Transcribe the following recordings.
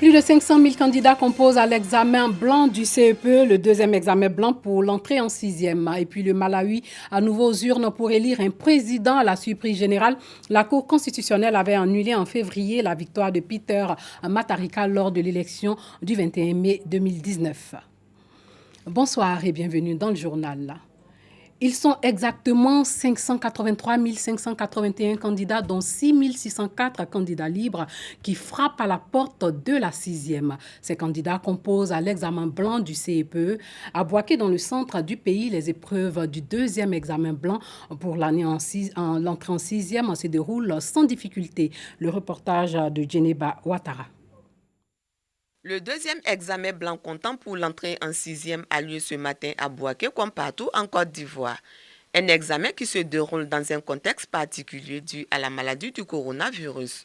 Plus de 500 000 candidats composent à l'examen blanc du CEPE, le deuxième examen blanc pour l'entrée en sixième. Et puis le Malawi, à nouveau aux urnes pour élire un président à la surprise générale. La Cour constitutionnelle avait annulé en février la victoire de Peter Mutharika lors de l'élection du 21 mai 2019. Bonsoir et bienvenue dans le journal. Ils sont exactement 583 581 candidats, dont 6 604 candidats libres qui frappent à la porte de la sixième. Ces candidats composent à l'examen blanc du CEPE. À Bouaké, dans le centre du pays, les épreuves du deuxième examen blanc pour l'année l'entrée en sixième se déroulent sans difficulté. Le reportage de Djeneba Ouattara. Le deuxième examen blanc comptant pour l'entrée en sixième a lieu ce matin à Bouaké comme partout en Côte d'Ivoire. Un examen qui se déroule dans un contexte particulier dû à la maladie du coronavirus.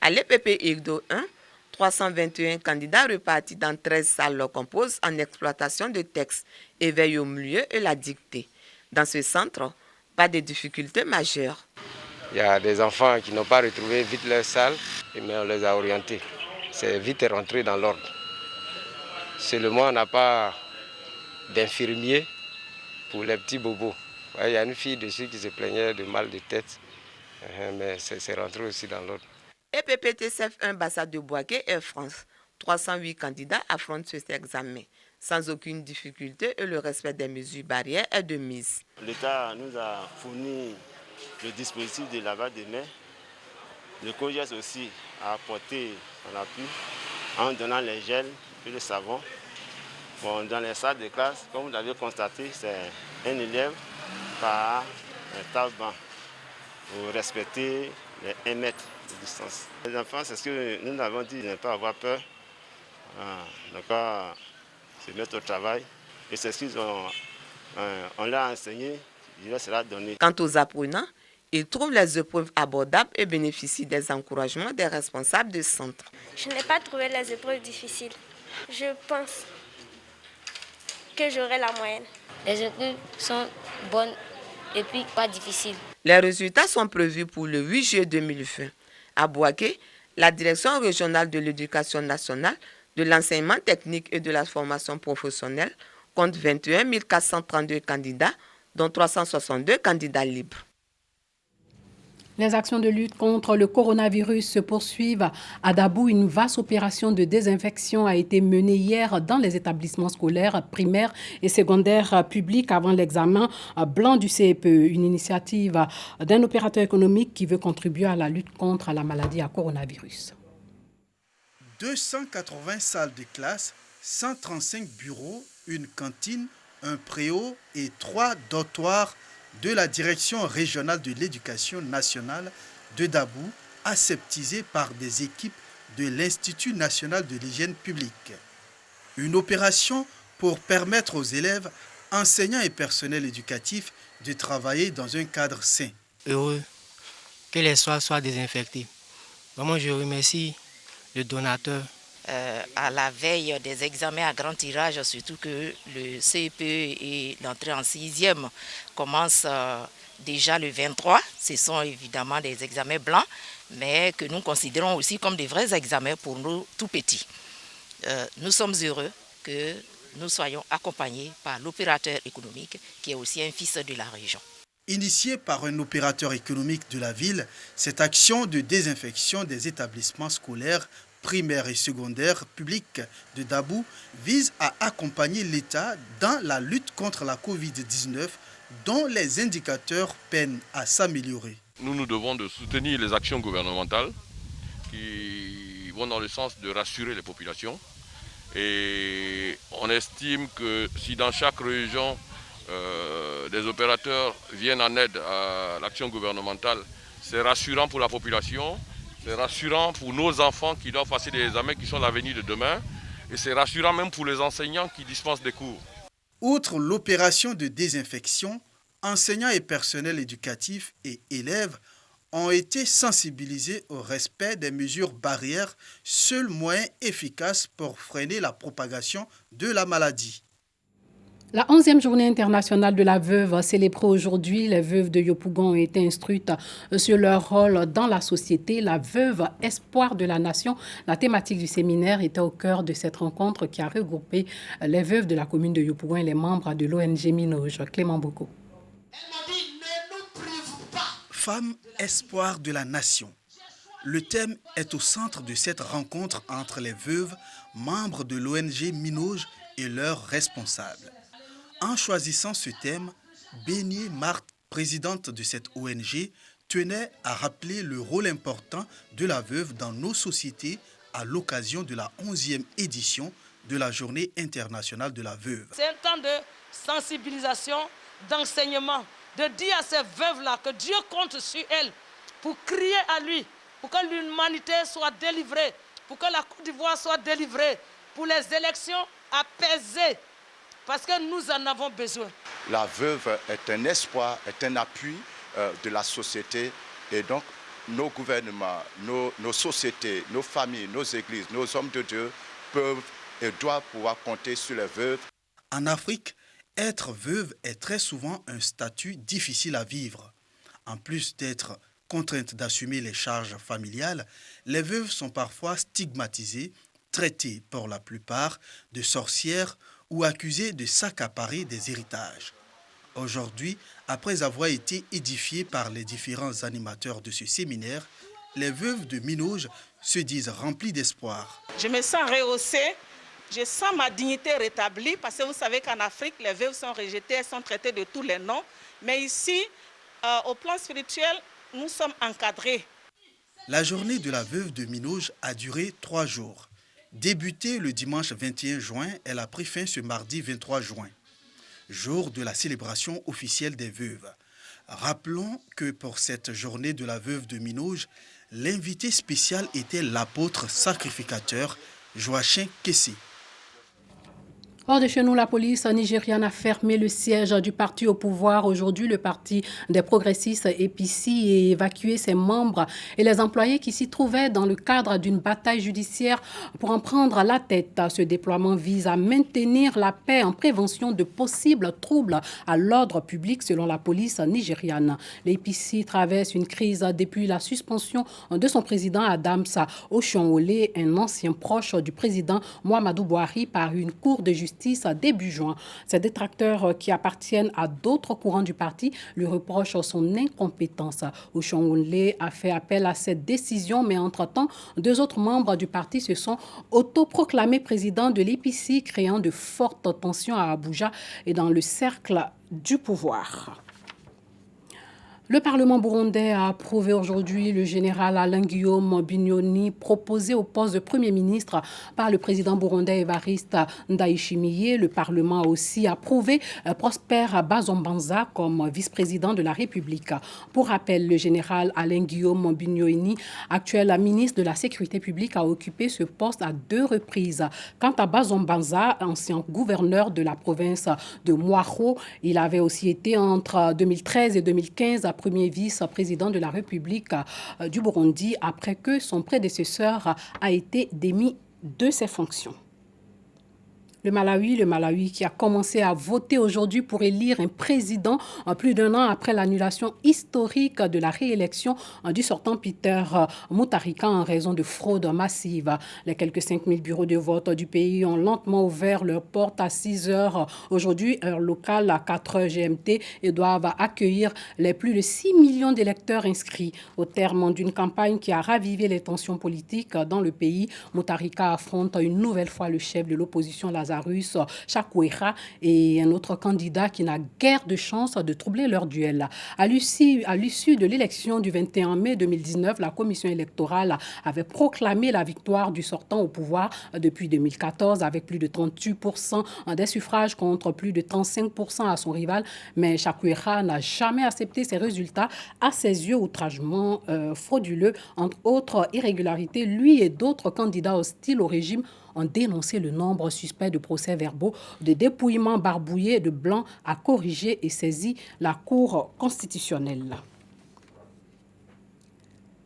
À l'EPP IGDO 1, 321 candidats repartis dans 13 salles le composent en exploitation de textes, éveil au milieu et la dictée. Dans ce centre, pas de difficultés majeures. Il y a des enfants qui n'ont pas retrouvé vite leur salle, mais on les a orientés. C'est vite rentré dans l'ordre. Seulement, on n'a pas d'infirmier pour les petits bobos. Il y a une fille dessus qui se plaignait de mal de tête, mais c'est rentré aussi dans l'ordre. EPPTCF1 Bassade de Bouaké Air France. 308 candidats affrontent cet examen, sans aucune difficulté et le respect des mesures barrières est de mise. L'État nous a fourni le dispositif de lavage des mains. Le COJES aussi a apporté son appui en donnant les gels et le savon. Bon, dans les salles de classe, comme vous l'avez constaté, c'est un élève par un table-banc pour respecter les 1 mètre de distance. Les enfants, c'est ce que nous avons dit, ne pas avoir peur, donc se mettre au travail. Et c'est ce qu'ils ont, on l'a enseigné, il leur sera donné. Quant aux apprenants, ils trouvent les épreuves abordables et bénéficient des encouragements des responsables de centre. Je n'ai pas trouvé les épreuves difficiles. Je pense que j'aurai la moyenne. Les épreuves sont bonnes et puis pas difficiles. Les résultats sont prévus pour le 8 juillet 2020. À Bouaké, la Direction régionale de l'éducation nationale, de l'enseignement technique et de la formation professionnelle compte 21 432 candidats, dont 362 candidats libres. Les actions de lutte contre le coronavirus se poursuivent. À Dabou, une vaste opération de désinfection a été menée hier dans les établissements scolaires, primaires et secondaires publics avant l'examen blanc du CEPE, une initiative d'un opérateur économique qui veut contribuer à la lutte contre la maladie à coronavirus. 280 salles de classe, 135 bureaux, une cantine, un préau et 3 dortoirs de la Direction régionale de l'éducation nationale de Dabou, aseptisés par des équipes de l'Institut national de l'hygiène publique. Une opération pour permettre aux élèves, enseignants et personnels éducatifs de travailler dans un cadre sain. Heureux que les sols soient désinfectés. Vraiment, je remercie le donateur. À la veille des examens à grand tirage, surtout que le CEPE et l'entrée en sixième commencent déjà le 23. Ce sont évidemment des examens blancs, mais que nous considérons aussi comme des vrais examens pour nous tout petits. Nous sommes heureux que nous soyons accompagnés par l'opérateur économique qui est aussi un fils de la région. Initiée par un opérateur économique de la ville, cette action de désinfection des établissements scolaires primaire et secondaire public de Dabou vise à accompagner l'État dans la lutte contre la Covid-19 dont les indicateurs peinent à s'améliorer. Nous nous devons de soutenir les actions gouvernementales qui vont dans le sens de rassurer les populations. Et on estime que si dans chaque région, des opérateurs viennent en aide à l'action gouvernementale, c'est rassurant pour la population. C'est rassurant pour nos enfants qui doivent passer des examens qui sont l'avenir de demain. Et c'est rassurant même pour les enseignants qui dispensent des cours. Outre l'opération de désinfection, enseignants et personnels éducatifs et élèves ont été sensibilisés au respect des mesures barrières, seul moyen efficace pour freiner la propagation de la maladie. La 11e journée internationale de la veuve célébrée aujourd'hui, les veuves de Yopougon ont été instruites sur leur rôle dans la société. La veuve, espoir de la nation. La thématique du séminaire était au cœur de cette rencontre qui a regroupé les veuves de la commune de Yopougon et les membres de l'ONG Minoj. Clément Boko. Femmes, espoir de la nation. Le thème est au centre de cette rencontre entre les veuves, membres de l'ONG Minoj et leurs responsables. En choisissant ce thème, Bénier Marthe, présidente de cette ONG, tenait à rappeler le rôle important de la veuve dans nos sociétés à l'occasion de la 11e édition de la Journée internationale de la veuve. C'est un temps de sensibilisation, d'enseignement, de dire à ces veuves-là que Dieu compte sur elles pour crier à lui, pour que l'humanité soit délivrée, pour que la Côte d'Ivoire soit délivrée, pour les élections apaisées. Parce que nous en avons besoin. La veuve est un espoir, est un appui de la société. Et donc, nos gouvernements, nos sociétés, nos familles, nos églises, nos hommes de Dieu peuvent et doivent pouvoir compter sur les veuves. En Afrique, être veuve est très souvent un statut difficile à vivre. En plus d'être contraintes d'assumer les charges familiales, les veuves sont parfois stigmatisées, traitées pour la plupart de sorcières ou accusés de s'accaparer des héritages. Aujourd'hui, après avoir été édifiés par les différents animateurs de ce séminaire, les veuves de Minoj se disent remplies d'espoir. Je me sens rehaussée, je sens ma dignité rétablie, parce que vous savez qu'en Afrique, les veuves sont rejetées, elles sont traitées de tous les noms. Mais ici, au plan spirituel, nous sommes encadrés. La journée de la veuve de Minoj a duré 3 jours. Débutée le dimanche 21 juin, elle a pris fin ce mardi 23 juin, jour de la célébration officielle des veuves. Rappelons que pour cette journée de la veuve de Minoj, l'invité spécial était l'apôtre sacrificateur Joachim Kessé. Hors de chez nous, la police nigériane a fermé le siège du parti au pouvoir. Aujourd'hui, le parti des progressistes APC a évacué ses membres et les employés qui s'y trouvaient dans le cadre d'une bataille judiciaire pour en prendre la tête. Ce déploiement vise à maintenir la paix en prévention de possibles troubles à l'ordre public, selon la police nigériane. L'APC traverse une crise depuis la suspension de son président Adams Oshiomhole, un ancien proche du président Muhammadu Buhari, par une cour de justice début juin. Ces détracteurs qui appartiennent à d'autres courants du parti lui reprochent son incompétence. Oshiomhole a fait appel à cette décision, mais entre-temps, 2 autres membres du parti se sont autoproclamés présidents de l'APC, créant de fortes tensions à Abuja et dans le cercle du pouvoir. Le Parlement burundais a approuvé aujourd'hui le général Alain-Guillaume Bunyoni, proposé au poste de Premier ministre par le président burundais Evariste Ndayishimiye. Le Parlement a aussi approuvé Prosper Bazombanza comme vice-président de la République. Pour rappel, le général Alain-Guillaume Bunyoni, actuel ministre de la Sécurité publique, a occupé ce poste à 2 reprises. Quant à Bazombanza, ancien gouverneur de la province de Mwaro, il avait aussi été entre 2013 et 2015 premier vice-président de la République du Burundi après que son prédécesseur a été démis de ses fonctions. Le Malawi qui a commencé à voter aujourd'hui pour élire un président plus d'1 an après l'annulation historique de la réélection du sortant Peter Mutharika en raison de fraude massive. Les quelques 5000 bureaux de vote du pays ont lentement ouvert leurs portes à 6 heures aujourd'hui, heure locale à 4 heures GMT, et doivent accueillir les plus de 6 millions d'électeurs inscrits. Au terme d'une campagne qui a ravivé les tensions politiques dans le pays, Mutharika affronte une nouvelle fois le chef de l'opposition Lazarus Chakwera et un autre candidat qui n'a guère de chance de troubler leur duel. À l'issue de l'élection du 21 mai 2019, la commission électorale avait proclamé la victoire du sortant au pouvoir depuis 2014 avec plus de 38% des suffrages contre plus de 35% à son rival. Mais Chakwera n'a jamais accepté ces résultats. À ses yeux, outragement frauduleux, entre autres irrégularités, lui et d'autres candidats hostiles au régime ont dénoncé le nombre suspect de procès-verbaux, de dépouillements barbouillés de blancs à corriger et saisi la Cour constitutionnelle.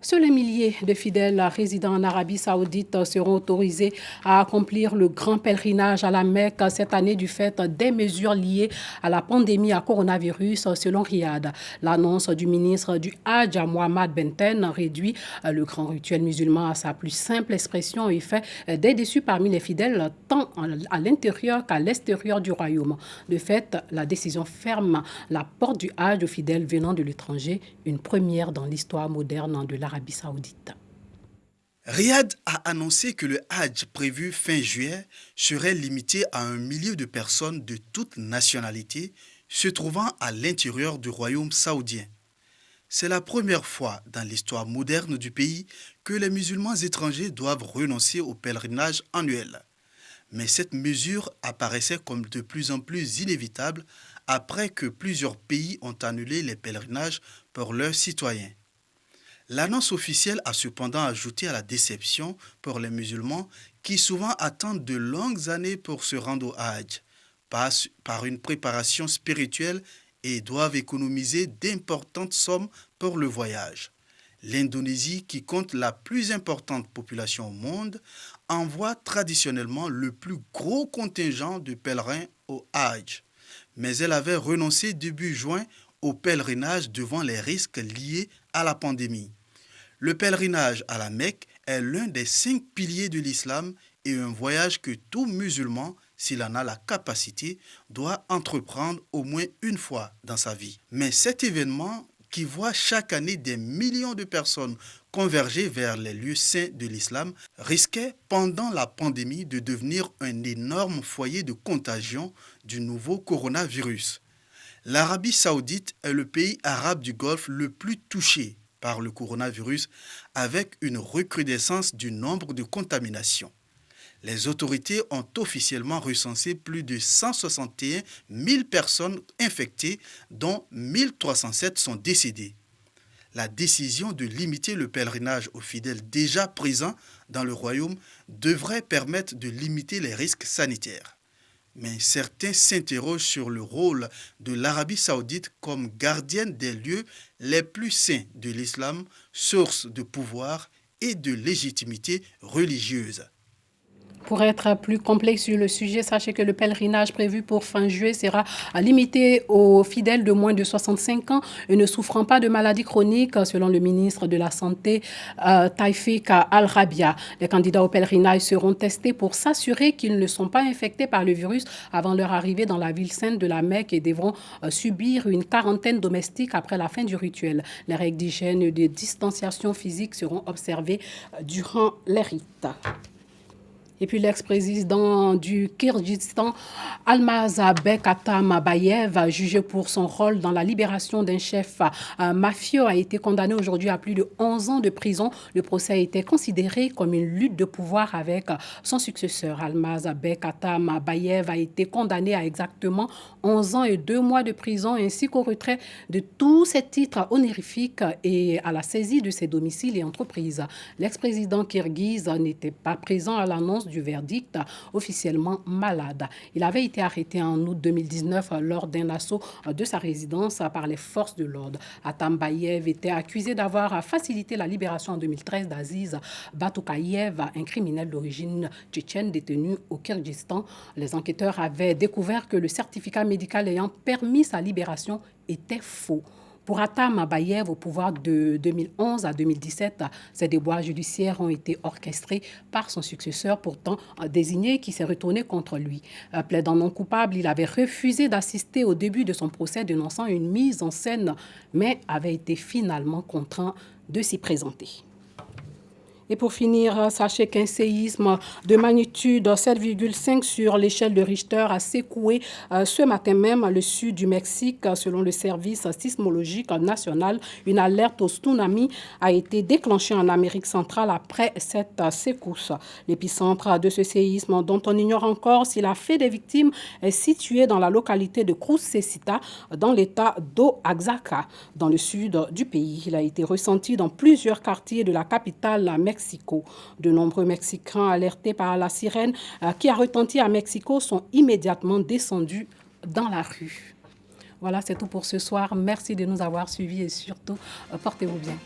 Seuls les milliers de fidèles résidant en Arabie Saoudite seront autorisés à accomplir le grand pèlerinage à la Mecque cette année du fait des mesures liées à la pandémie à coronavirus selon Riyad. L'annonce du ministre du Hajj, Mohamed Benten, réduit le grand rituel musulman à sa plus simple expression et fait des déçus parmi les fidèles tant à l'intérieur qu'à l'extérieur du royaume. De fait, la décision ferme la porte du Hajj aux fidèles venant de l'étranger, une première dans l'histoire moderne de l'Arabie Saoudite. Riyad a annoncé que le Hajj prévu fin juillet serait limité à 1 million de personnes de toutes nationalités se trouvant à l'intérieur du royaume saoudien. C'est la première fois dans l'histoire moderne du pays que les musulmans étrangers doivent renoncer au pèlerinage annuel. Mais cette mesure apparaissait comme de plus en plus inévitable après que plusieurs pays ont annulé les pèlerinages pour leurs citoyens. L'annonce officielle a cependant ajouté à la déception pour les musulmans qui souvent attendent de longues années pour se rendre au Hajj, par une préparation spirituelle et doivent économiser d'importantes sommes pour le voyage. L'Indonésie, qui compte la plus importante population au monde, envoie traditionnellement le plus gros contingent de pèlerins au Hajj. Mais elle avait renoncé début juin au pèlerinage devant les risques liés à la pandémie. Le pèlerinage à la Mecque est l'un des 5 piliers de l'islam et un voyage que tout musulman, s'il en a la capacité, doit entreprendre au moins une fois dans sa vie. Mais cet événement, qui voit chaque année des millions de personnes converger vers les lieux saints de l'islam, risquait pendant la pandémie de devenir un énorme foyer de contagion du nouveau coronavirus. L'Arabie Saoudite est le pays arabe du Golfe le plus touché par le coronavirus, avec une recrudescence du nombre de contaminations. Les autorités ont officiellement recensé plus de 161 000 personnes infectées, dont 1307 sont décédées. La décision de limiter le pèlerinage aux fidèles déjà présents dans le royaume devrait permettre de limiter les risques sanitaires. Mais certains s'interrogent sur le rôle de l'Arabie Saoudite comme gardienne des lieux les plus saints de l'islam, source de pouvoir et de légitimité religieuse. Pour être plus complexe sur le sujet, sachez que le pèlerinage prévu pour fin juillet sera limité aux fidèles de moins de 65 ans et ne souffrant pas de maladies chroniques, selon le ministre de la Santé, Taifik Al-Rabia. Les candidats au pèlerinage seront testés pour s'assurer qu'ils ne sont pas infectés par le virus avant leur arrivée dans la ville sainte de la Mecque et devront subir une quarantaine domestique après la fin du rituel. Les règles d'hygiène et de distanciation physique seront observées durant les rites. Et puis l'ex-président du Kyrgyzstan, Almazbek Atambayev, jugé pour son rôle dans la libération d'un chef mafieux, a été condamné aujourd'hui à plus de 11 ans de prison. Le procès a été considéré comme une lutte de pouvoir avec son successeur. Almazbek Atambayev a été condamné à exactement 11 ans et 2 mois de prison, ainsi qu'au retrait de tous ses titres honorifiques et à la saisie de ses domiciles et entreprises. L'ex-président kirghize n'était pas présent à l'annonce du verdict, officiellement malade. Il avait été arrêté en août 2019 lors d'un assaut de sa résidence par les forces de l'ordre. Atambayev était accusé d'avoir facilité la libération en 2013 d'Aziz Batukayev, un criminel d'origine tchétchène détenu au Kyrgyzstan. Les enquêteurs avaient découvert que le certificat médical ayant permis sa libération était faux. Pour Atambayev, au pouvoir de 2011 à 2017, ces déboires judiciaires ont été orchestrés par son successeur, pourtant désigné, qui s'est retourné contre lui. Plaidant non coupable, il avait refusé d'assister au début de son procès, dénonçant une mise en scène, mais avait été finalement contraint de s'y présenter. Et pour finir, sachez qu'un séisme de magnitude 7,5 sur l'échelle de Richter a secoué ce matin même le sud du Mexique. Selon le service sismologique national, une alerte au tsunami a été déclenchée en Amérique centrale après cette secousse. L'épicentre de ce séisme, dont on ignore encore s'il a fait des victimes, est situé dans la localité de Crucecita, dans l'état d'Oaxaca, dans le sud du pays. Il a été ressenti dans plusieurs quartiers de la capitale mexicaine. De nombreux Mexicains alertés par la sirène qui a retenti à Mexico sont immédiatement descendus dans la rue. Voilà, c'est tout pour ce soir. Merci de nous avoir suivis et surtout, portez-vous bien.